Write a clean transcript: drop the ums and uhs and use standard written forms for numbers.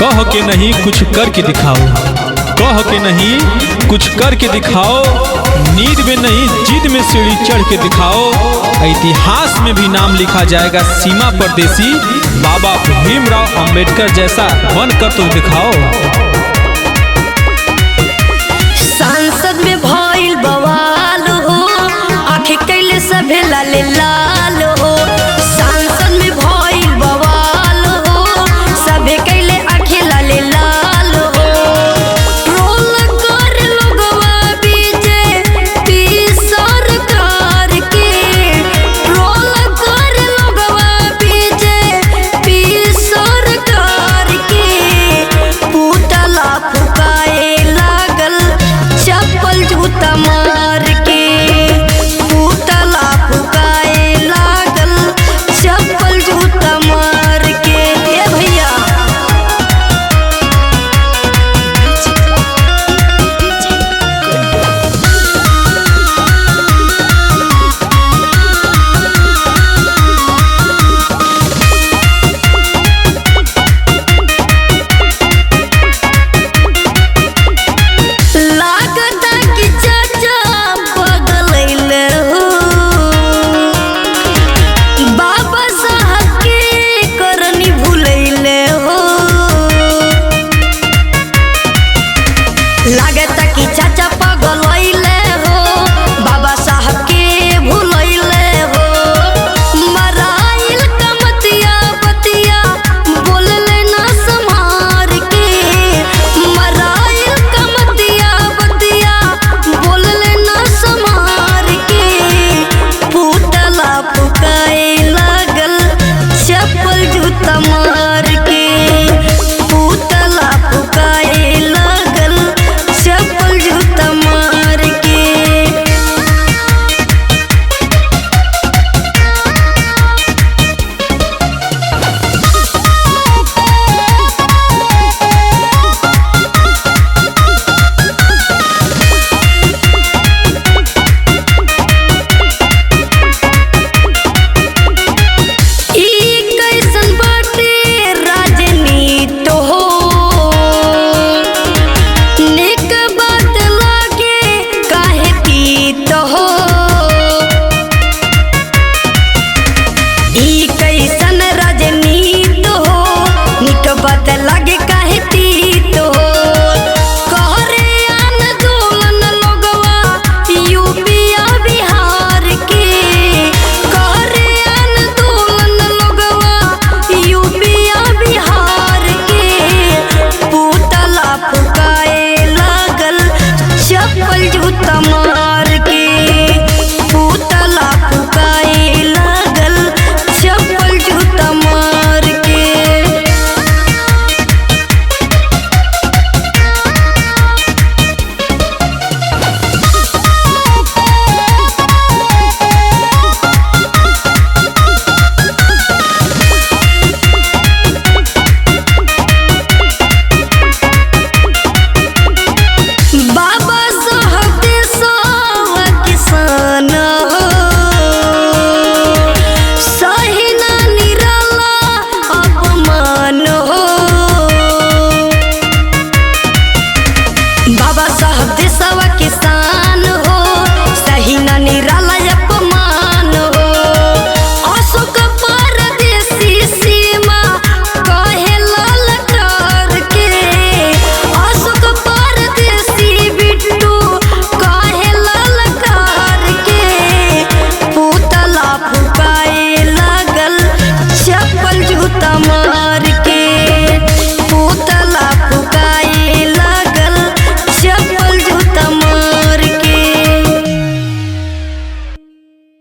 कह के नहीं कुछ करके दिखाओ, कह के नहीं कुछ करके दिखाओ, नींद में नहीं जिद में सीढ़ी चढ़ के दिखाओ। इतिहास में भी नाम लिखा जाएगा सीमा परदेसी, बाबा भीमराव अंबेडकर जैसा बनकर तो दिखाओ। सांसद में भइल बवाल हो, आंखें कैले सभे लाल लाल हो।